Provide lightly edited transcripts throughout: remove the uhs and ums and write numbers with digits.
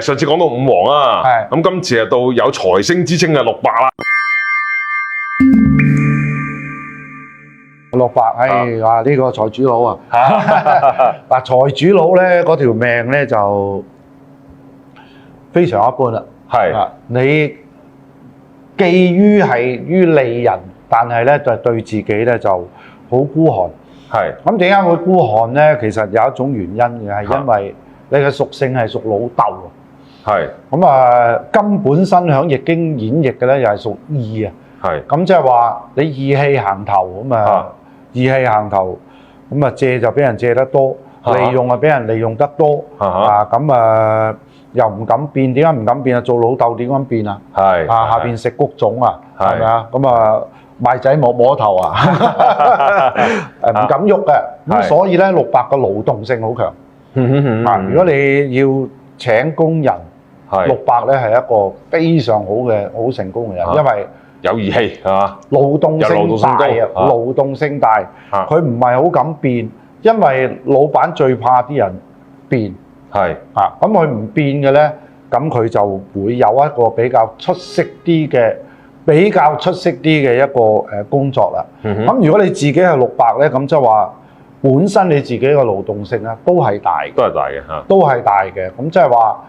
上次講到五黃啊，係咁今次到有財星之稱嘅六白啦。六白，哇！呢個財主佬啊，嗱財主佬咧嗰條命咧就非常一般啦。係你寄於係於利人，但係咧就對自己咧就好孤寒。係咁點解會孤寒咧？其實有一種原因嘅，係因為你嘅屬性係屬老豆。係咁啊，金本身響易經演繹嘅咧，又係屬意啊。係咁即係話你意氣行頭咁啊，意氣行頭咁啊，借就俾人借得多，利用啊俾人利用得多啊。咁啊又唔敢變，點解唔敢變啊？做老豆點敢變啊？係啊下邊食谷種啊，係咪啊？咁啊賣仔摸頭啊，唔敢喐嘅。咁所以咧六白嘅勞動性好強。啊，如果你要請工人，六白咧係一個非常好嘅好成功嘅人，因為有義氣係嘛，勞動性大啊，勞動性大，佢唔係好敢變，因為老闆最怕啲人變，係啊，咁佢唔變嘅咧，咁佢就會有一個比較出色啲嘅一個工作啦。咁如果你自己係六白咧，咁即係話本身你自己嘅勞動性咧都係大嘅，都係大嘅。咁即係話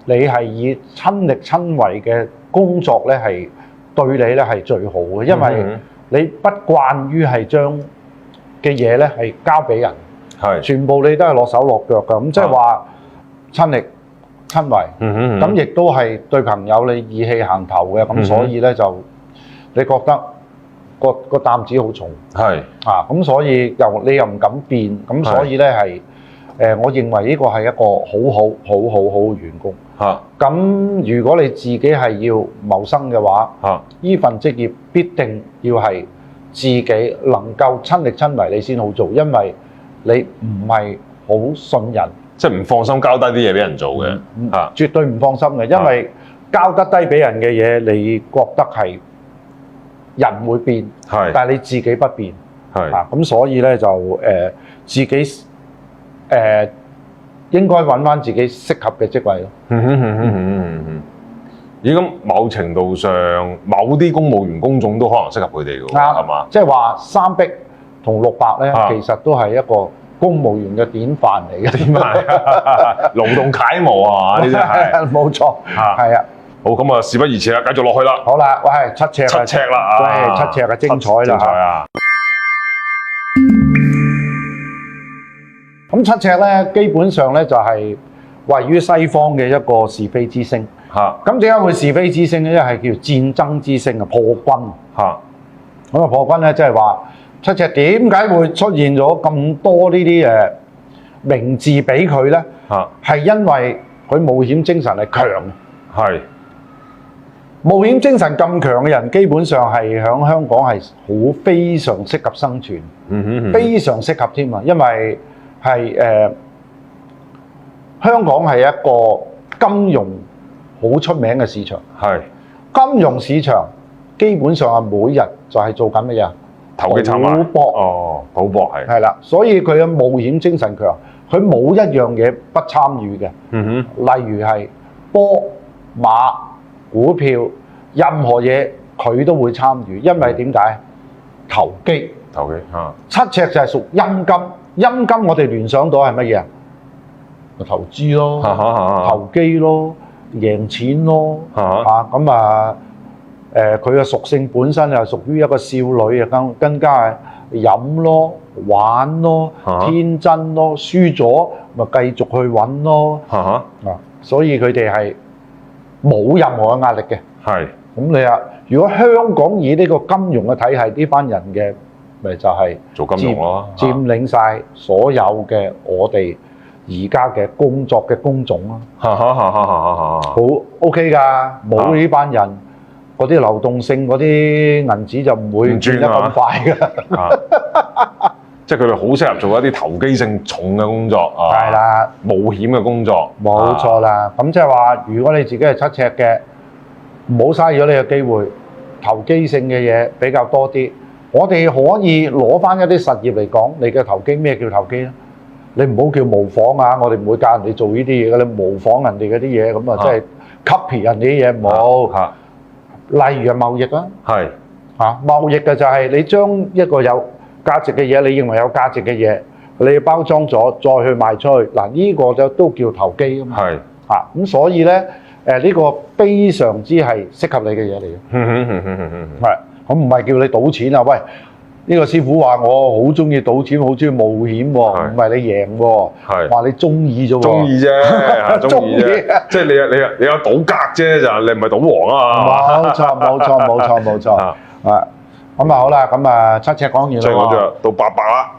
你係以親力親為嘅工作咧係對你咧係最好嘅，因為你不慣於係將嘅嘢咧係交俾人，全部你都係落手落腳嘅。咁即係話親力親為，咁亦都係對朋友你義氣行頭嘅。咁所以咧就你覺得個擔子好重，咁所以你又唔敢變，咁所以咧係我認為呢個係一個好嘅員工。咁如果你自己係要謀生嘅話，呢份職業必定要係自己能夠親力親為你先好做，因為你唔係好信人，即係唔放心交低啲嘢俾人做嘅，絕對唔放心嘅，因為交得低俾人嘅嘢，你覺得係人會變，但係你自己不變，咁所以咧就自己應該揾翻自己適合嘅職位咯。咦，咁某程度上，某啲公務員工種都可能適合佢哋嘅喎，係嘛？即係話三碧同六白咧，其實都係一個公務員嘅典範嚟嘅。典範，勞動楷模啊！呢啲係冇錯，係啊。好，咁啊，事不宜遲啦，繼續落去啦。好啦，喂，七赤啦，喂，七赤嘅精彩啦。咁七赤咧，基本上咧就係位於西方嘅一個是非之星。咁點解會是非之星咧？因為係叫戰爭之星啊，破軍。咁啊，破軍咧，即係話七赤點解會出現咗咁多呢啲名字俾佢咧？係因為佢冒險精神係強。冒險精神咁強嘅人，基本上係喺香港係非常適合生存，非常適合添啊！因為係香港係一個金融好出名嘅市場，金融市場基本上係每日就係做緊乜嘢？投機參與，賭博係啦，所以佢嘅冒險精神強，佢冇一樣嘢不參與嘅。例如係波馬股票，任何嘢佢都會參與，因為點解？投機七赤就係屬陰金，陰金我哋聯想到係乜嘢啊？投資咯，投機咯，贏錢咯，咁啊佢嘅屬性本身又屬於一個少女啊，更加係飲咯、玩咯、天真咯，輸咗咪繼續去揾咯，所以佢哋係冇任何嘅壓力嘅。咁你話，如果香港以呢個金融嘅體系，呢班人嘅咪就係做金融咯，佔領晒所有嘅我哋而家嘅工作嘅工種咯。好 OK 㗎，冇呢班人嗰啲流動性嗰啲銀紙就唔會轉得咁快㗎。即係佢哋好適合做一啲投機性重嘅工作啊，係啦，冒險嘅工作，冇錯啦。咁即係話，如果你自己係七赤嘅，唔好嘥咗你嘅機會，投機性嘅嘢比較多啲。我哋可以攞翻一啲實業嚟講，你嘅投機咩叫投機咧？你唔好叫模仿啊！我哋唔會教人哋做呢啲嘢嘅，你模仿人哋嗰啲嘢咁啊，即係 copy 人哋啲嘢冇。例如係貿易啦，係貿易嘅就係你將一個有價值嘅嘢，你認為有價值嘅嘢，你包裝咗再去賣出去，嗱呢個就都叫投機啊嘛。係咁所以咧呢個非常之係適合你嘅嘢嚟嘅。係咁唔係叫你賭錢啊？喂！呢個師傅話我好中意賭錢，好中意冒險喎，唔係你贏喎，話你中意啫喎，中意啫，中意啫，即係你有賭格啫，就你唔係賭王啊！冇錯，咁啊好啦，咁啊7尺講完啦，再講咗到88啦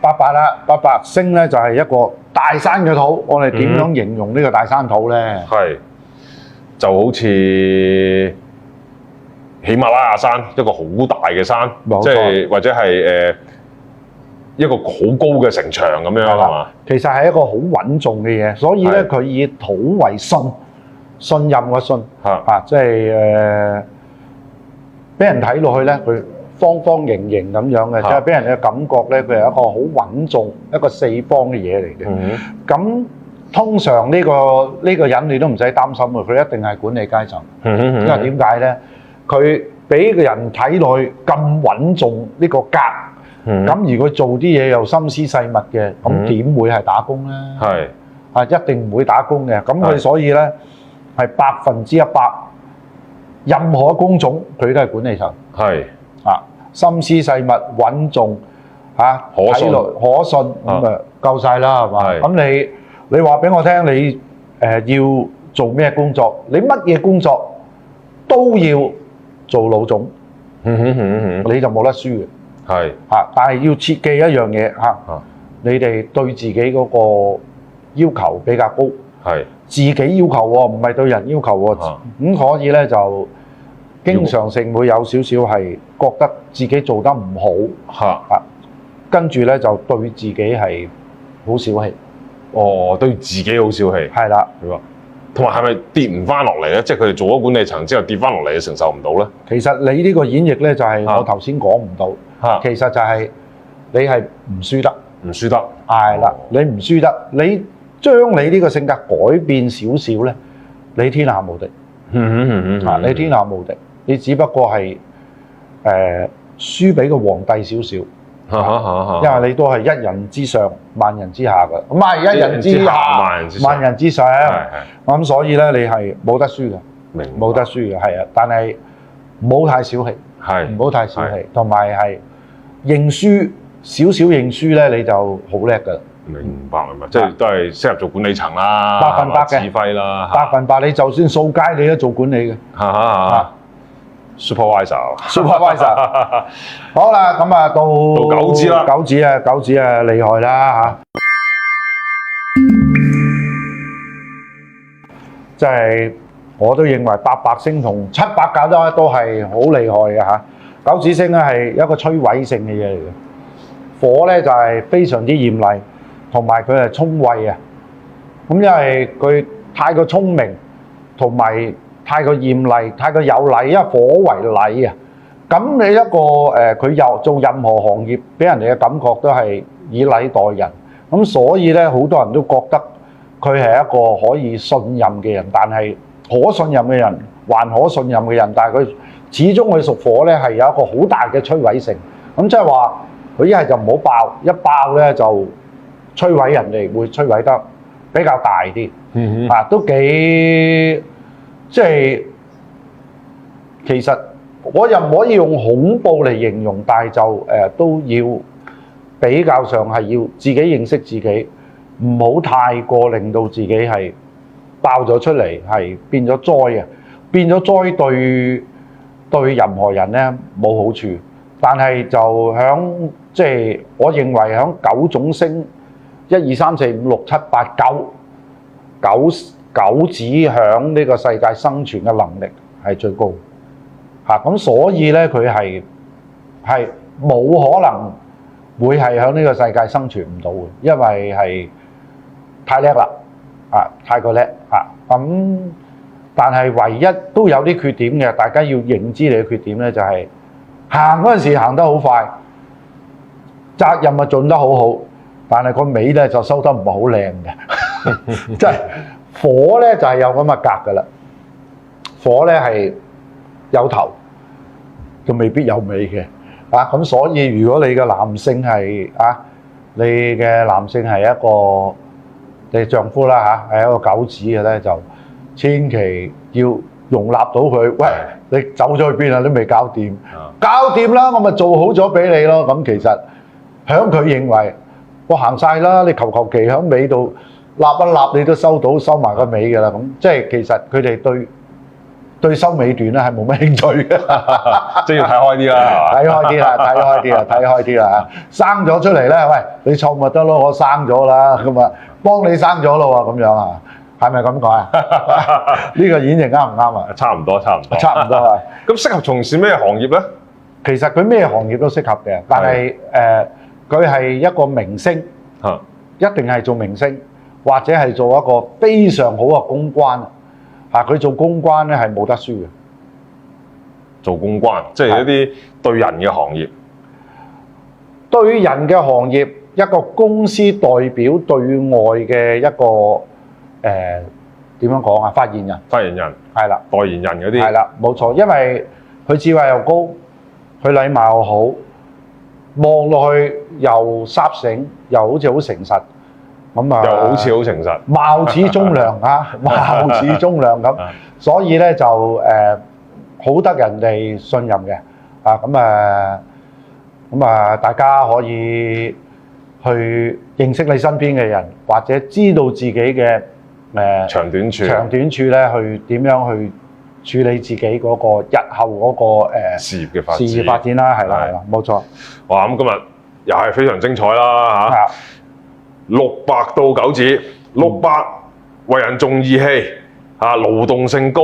，88啦，88星咧就係一個大山嘅土，我哋點樣形容呢個大山土咧？係就好似喜馬拉雅山一個好大嘅山，即係或者係一個好高嘅城牆咁樣係嘛？其實係一個好穩重嘅嘢，所以咧佢以土為信任個信即係俾人睇落去咧，佢方方形形咁樣嘅，即係俾人嘅感覺咧，佢係一個好穩重、一個四方嘅嘢嚟嘅。咁通常呢個人你都唔使擔心嘅，佢一定係管理階層。因為點解咧？佢俾個人睇落去咁穩重呢個格，咁而佢做啲嘢又心思細密嘅，咁點會係打工咧？係一定唔會打工嘅。咁佢所以咧係100%，任何工種佢都係管理層。心思細密、穩重可信咁啊夠晒啦，係嘛？咁你話俾我聽，你要做咩工作？你乜嘢工作都要做老總，你就冇得輸嘅。但係要切記一樣嘢你哋對自己嗰個要求比較高，自己要求喎，唔係對人要求喎。咁所以咧就經常性會有少少係覺得自己做得唔好，跟住咧就對自己係好小氣。對自己好小氣。係啦。同埋係咪跌唔翻落嚟咧？即係佢哋做咗管理層之後跌翻落嚟，承受唔到咧？其實你呢個演繹咧就係我頭先講唔到。其實就係你係唔輸得，唔輸得。係啦，你唔輸得，你將你呢個性格改變少少咧，你天下無敵。你天下無敵，你只不過係輸俾個皇帝少少。因為你都係一人之上，萬人之下嘅，唔係一人之下，萬人之上。咁所以咧，你係冇得輸嘅，冇得輸嘅，係啊。但係唔好太小氣，唔好太小氣，同埋係認輸少少認輸咧，你就好叻㗎。明白，即係都係適合做管理層啦，100%嘅指揮啦，100%。你就算掃街，你都做管理嘅。supervisor， 好啦，咁啊到九子啦，九子啊厲害啦即係我都認為88星同789都係好厲害嘅九子星咧係一個摧毀性嘅嘢嚟嘅，火咧就係非常之嚴厲，同埋佢係聰慧啊。咁因為佢太過聰明，同埋太過嚴厲，太過有禮，因為火為禮啊。咁你一個佢又做任何行業，俾人哋嘅感覺都係以禮待人。咁所以咧，好多人都覺得佢係一個可以信任嘅人，但係可信任嘅人，還可信任嘅人，但係佢始終佢屬火咧，係有一個好大嘅摧毀性。咁即係話，佢一係就唔好爆，一爆咧就摧毀人哋，會摧毀得比較大啲。都幾即係其實我又唔可以用恐怖嚟形容，但係就都要比較上係要自己認識自己，唔好太過令到自己係爆咗出嚟，係變咗災啊！變咗災對任何人咧冇好處，但係就響即係我認為響9種星1、2、3、4、5、6、7、8、9子響呢個世界生存嘅能力係最高咁所以咧佢係冇可能會係響呢個世界生存唔到嘅，因為係太叻啦太過叻咁。但係唯一都有啲缺點嘅，大家要認知你嘅缺點咧，就係行嗰陣時行得好快，責任啊盡得好好，但係個尾咧就收得唔係好靚嘅，即係火咧就係有咁嘅格㗎啦。火咧係有頭，就未必有尾嘅啊。咁所以如果你嘅男性係你嘅男性係一個你丈夫啦係一個狗子嘅咧，就千祈要容納到佢。喂，你走咗去邊啊？你未搞掂，搞掂啦，我咪做好咗俾你咯。咁其實響佢認為我行晒啦，你求其響尾度立一立，你都收埋個尾㗎啦。咁即係其實佢哋對收尾段咧係冇乜興趣嘅，即係要睇開啲啦，睇開啲啦，生咗出嚟咧，喂，你湊咪得咯，我生咗啦，咁啊，幫你生咗咯喎，咁樣啊，係咪咁講啊？呢個演繹啱唔啱啊？差唔多啊。咁適合從事咩行業咧？其實佢咩行業都適合嘅，但係佢係一個明星，一定係做明星，或者係做一個非常好嘅公關。佢做公關咧係冇得輸嘅，做公關即係一啲對人嘅行業。對人嘅行業，一個公司代表對外嘅一個點樣講啊？發言人係啦，代言人嗰啲係啦，冇錯，因為佢智慧又高，佢禮貌又好，望落去又沙醒，又好似好誠實。咁啊，又好似好誠實，貌似忠良貌似忠良咁，所以咧就好得人哋信任嘅咁大家可以去認識你身邊嘅人，或者知道自己嘅長短處咧，去點樣去處理自己嗰個日後嗰個事業發展啦，係啦，冇錯。哇！咁今日又係非常精彩啦嚇。600到九子，600為人重義氣，勞動性高，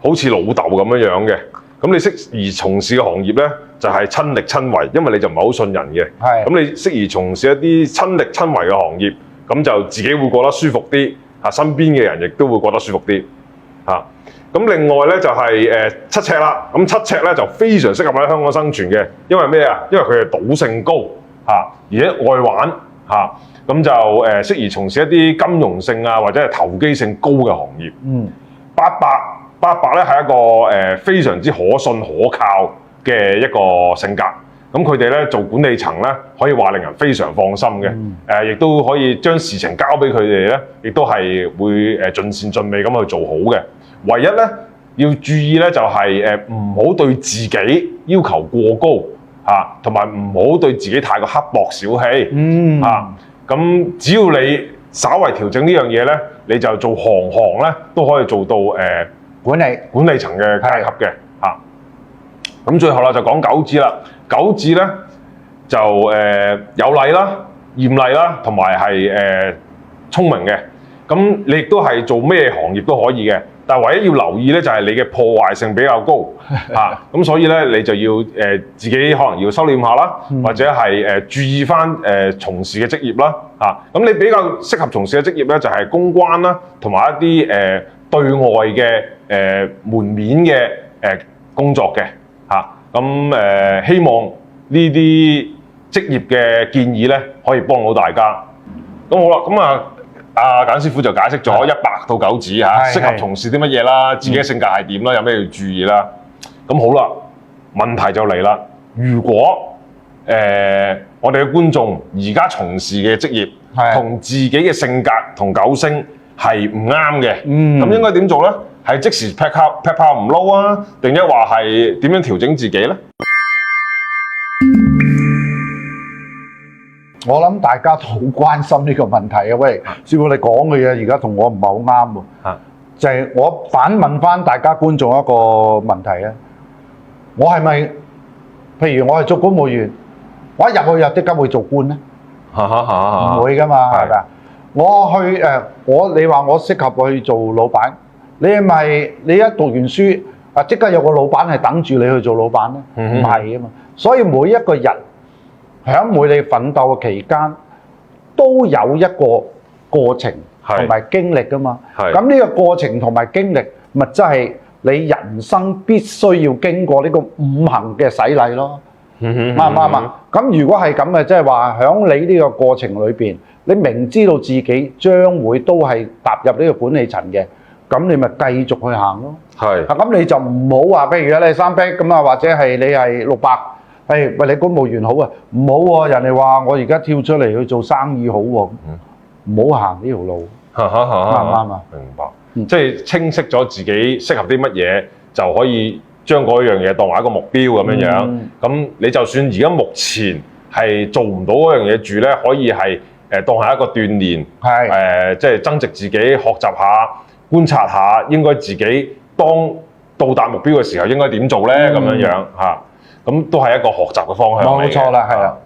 好似老豆咁樣嘅。咁你適宜從事嘅行業咧，就係親力親為，因為你就唔係好信人嘅。咁你適宜從事一啲親力親為嘅行業，咁就自己會覺得舒服啲，身邊嘅人亦都會覺得舒服啲。咁另外咧就係七赤啦。咁七赤咧就非常適合喺香港生存嘅，因為咩啊？因為佢係賭性高而且愛玩咁就適宜從事一啲金融性或者係投機性高嘅行業。88咧係一個非常之可信可靠嘅一個性格。咁佢哋咧做管理層咧，可以話令人非常放心嘅。亦都可以將事情交俾佢哋咧，亦都係會盡善盡美咁去做好嘅。唯一咧要注意咧就係唔好對自己要求過高同埋唔好對自己太過刻薄小氣咁只要你稍為調整呢樣嘢咧，你就做行咧都可以做到管理層嘅階級嘅咁最後啦就講九子啦，九子咧就有禮啦、嚴厲啦，同埋係聰明嘅。咁你亦都係做咩行業都可以嘅，但係唯一要留意咧就係你嘅破壞性比較高咁所以咧你就要自己可能要收斂下啦，或者係注意翻從事嘅職業啦咁你比較適合從事嘅職業咧就係公關啦，同埋一啲對外嘅門面嘅工作嘅咁希望呢啲職業嘅建議咧可以幫到大家。咁好啦，咁阿簡師傅就解釋咗100到九子適合從事啲乜嘢啦，自己嘅性格係點啦，有咩要注意啦。咁好啦，問題就嚟啦。如果我哋嘅觀眾而家從事嘅職業同自己嘅性格同九星係唔啱嘅，咁應該點做咧？係即時劈炮唔撈啊，定一話係點樣調整自己咧？我諗大家都好關心呢個問題啊！喂，師傅你講嘅嘢而家同我唔係好啱喎，就係我反問翻大家觀眾一個問題啊！我係咪譬如我係做公務員，我一入去又即刻會做官咧？唔會噶嘛，係咪啊？你話我適合去做老闆，你係咪你一讀完書即刻有個老闆係等住你去做老闆咧？唔係啊嘛，所以每一個人喺每你奮鬥嘅期間，都有一個過程同埋經歷噶嘛。咁呢個過程同埋經歷，咪即係你人生必須要經過呢個五行嘅洗禮咯。啱唔啱啊？咁如果係咁嘅，即係話喺你呢個過程裏邊，你明知道自己將會都係踏入呢個管理層嘅，咁你咪繼續去行咯。係。咁你就唔好話，譬如你係3 back 咁啊，或者係你係600，喂你公務員好啊，唔好喎，人哋話我而家跳出嚟去做生意好喎，唔好行呢條路。啱唔啱啊？明白。即係清晰咗自己適合啲乜嘢，就可以將嗰樣嘢當為一個目標咁樣樣。咁你就算而家目前係做唔到嗰樣嘢住咧，可以係當係一個鍛鍊，即係增值自己，學習下、觀察下，應該自己當到達目標嘅時候應該點做咧？咁樣樣嚇，咁都係一個學習嘅方向嚟嘅。冇錯啦，係啦。